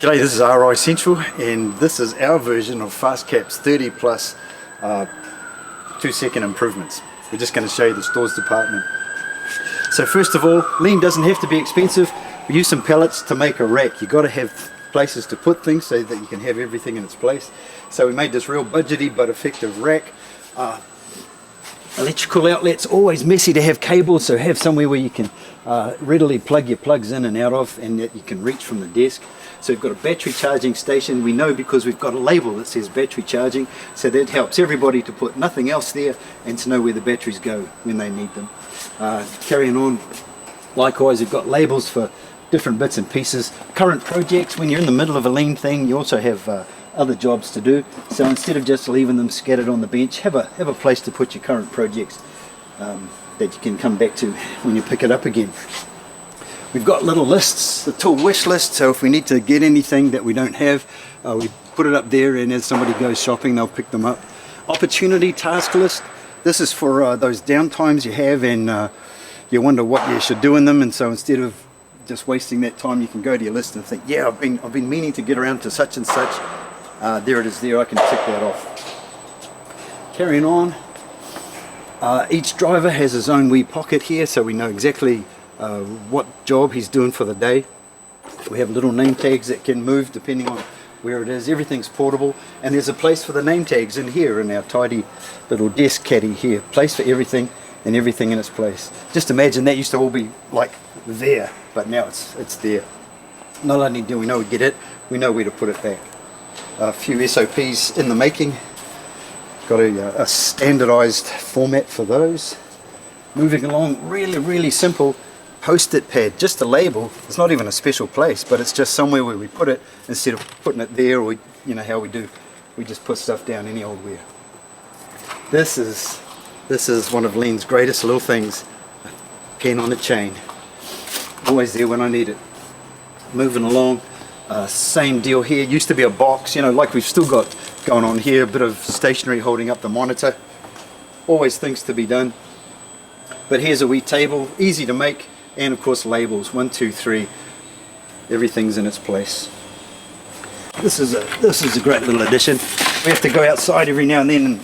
G'day, this is RI Central and this is our version of FastCap's 30 plus 2-second improvements. We're just going to show you the stores department. So first of all, lean doesn't have to be expensive. We use some pallets to make a rack. You've got to have places to put things so that you can have everything in its place. So we made this real budgety but effective rack. Electrical outlets, always messy to have cables, so have somewhere where you can readily plug your plugs in and out of and that you can reach from the desk. So we've got a battery charging station. We know because we've got a label that says battery charging, so that helps everybody to put nothing else there and to know where the batteries go when they need them. Carrying on, likewise we've got labels for different bits and pieces. Current projects, when you're in the middle of a lean thing, you also have other jobs to do, so instead of just leaving them scattered on the bench, have a place to put your current projects that you can come back to when you pick it up again. We've got little lists, the tool wish list, so if we need to get anything that we don't have, we put it up there, and as somebody goes shopping they'll pick them up. Opportunity task list, this is for those downtimes you have and you wonder what you should do in them, and so instead of just wasting that time you can go to your list and think, yeah, I've been meaning to get around to such and such. There it is there, I can tick that off. Carrying on, each driver has his own wee pocket here, so we know exactly what job he's doing for the day. We have little name tags that can move depending on where it is. Everything's portable, and there's a place for the name tags in here in our tidy little desk caddy here. Place for everything and everything in its place. Just imagine that used to all be like there, but now it's there. Not only do we know we get it, we know where to put it back. A few SOPs in the making. Got a standardized format for those. Moving along, really simple post-it pad, just a label. It's not even a special place, but it's just somewhere where we put it instead of putting it there, or you know how we do. We just put stuff down any old where. This is one of Lean's greatest little things. A pen on a chain. Always there when I need it. Moving along. Same deal here. Used to be a box, you know, like we've still got going on here, a bit of stationery holding up the monitor. Always things to be done. But here's a wee table, easy to make, and of course labels, 1, 2, 3. Everything's in its place. This is a great little addition. We have to go outside every now and then and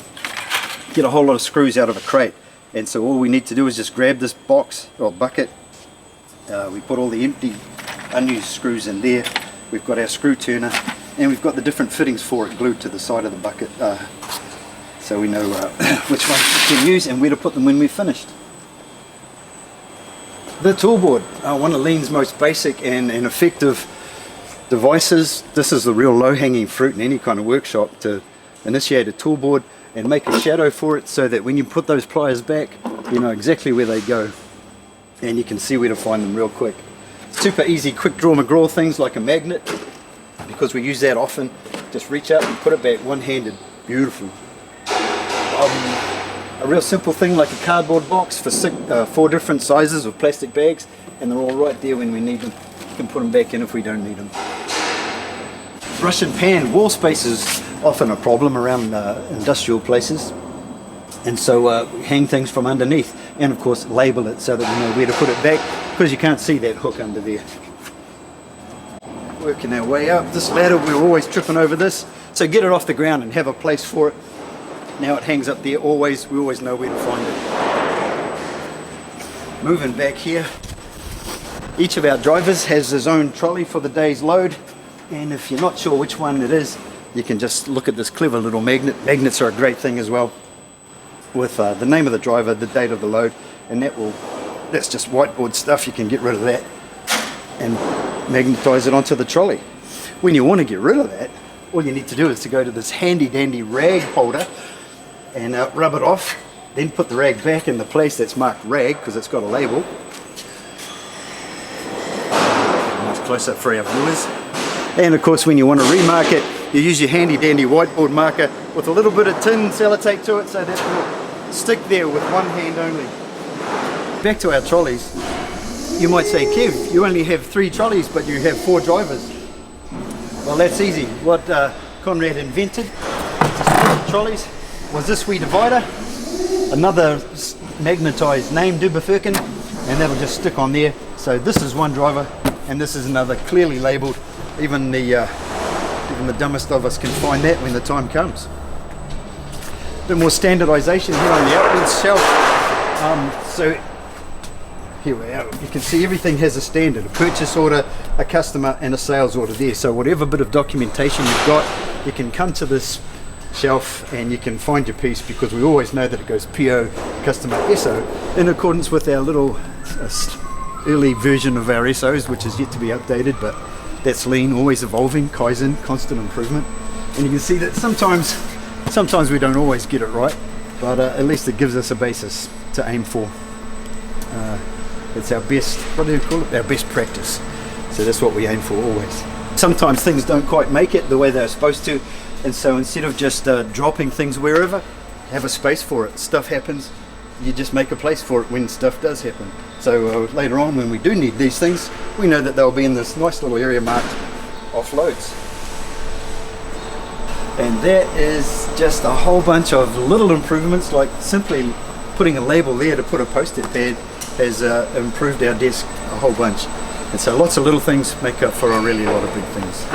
get a whole lot of screws out of a crate. And so all we need to do is just grab this box or bucket. We put all the empty, unused screws in there. We've got our screw turner, and we've got the different fittings for it glued to the side of the bucket, so we know which ones we can use and where to put them when we've finished. The toolboard, one of Lean's most basic and effective devices. This is the real low-hanging fruit in any kind of workshop, to initiate a toolboard and make a shadow for it so that when you put those pliers back, you know exactly where they go and you can see where to find them real quick. Super easy, quick draw McGraw things like a magnet, because we use that often. Just reach out and put it back one-handed. Beautiful. A real simple thing like a cardboard box for 4 different sizes of plastic bags, and they're all right there when we need them. You can put them back in if we don't need them. Brush and pan. Wall space is often a problem around industrial places, and so we hang things from underneath, and of course label it so that we know where to put it back, because you can't see that hook under there. Working our way up this ladder, we're always tripping over this, so get it off the ground and have a place for it. Now it hangs up there, we always know where to find it. Moving back here, each of our drivers has his own trolley for the day's load, and if you're not sure which one it is, you can just look at this clever little magnet. Magnets are a great thing as well, with the name of the driver, the date of the load, and that's just whiteboard stuff. You can get rid of that and magnetize it onto the trolley. When you want to get rid of that, all you need to do is to go to this handy dandy rag holder and rub it off, then put the rag back in the place that's marked rag because it's got a label. Nice close up for our viewers. And of course when you want to remark it, you use your handy dandy whiteboard marker with a little bit of tin sellotape to it so that it will stick there with one hand only. Back to our trolleys. You might say, Kev, you only have 3 trolleys but you have 4 drivers. Well, that's easy. What Conrad invented trolleys was this wee divider, another magnetized name, Dubafirkin, and that'll just stick on there. So this is one driver and this is another, clearly labeled even the dumbest of us can find that when the time comes. A bit more standardization here on the outwards shelf. So here we are, you can see everything has a standard, a purchase order, a customer and a sales order there. So whatever bit of documentation you've got, you can come to this shelf and you can find your piece, because we always know that it goes PO, customer, SO, in accordance with our little early version of our SOs, which is yet to be updated, but that's lean, always evolving, Kaizen, constant improvement. And you can see that sometimes we don't always get it right, but at least it gives us a basis to aim for. It's our best, what do you call it? Our best practice. So that's what we aim for always. Sometimes things don't quite make it the way they're supposed to, and so instead of just dropping things wherever, have a space for it. Stuff happens, you just make a place for it when stuff does happen. So later on, when we do need these things, we know that they'll be in this nice little area marked offloads. And that is just a whole bunch of little improvements, like simply putting a label there to put a post-it pad has improved our desk a whole bunch. And so lots of little things make up for a really lot of big things.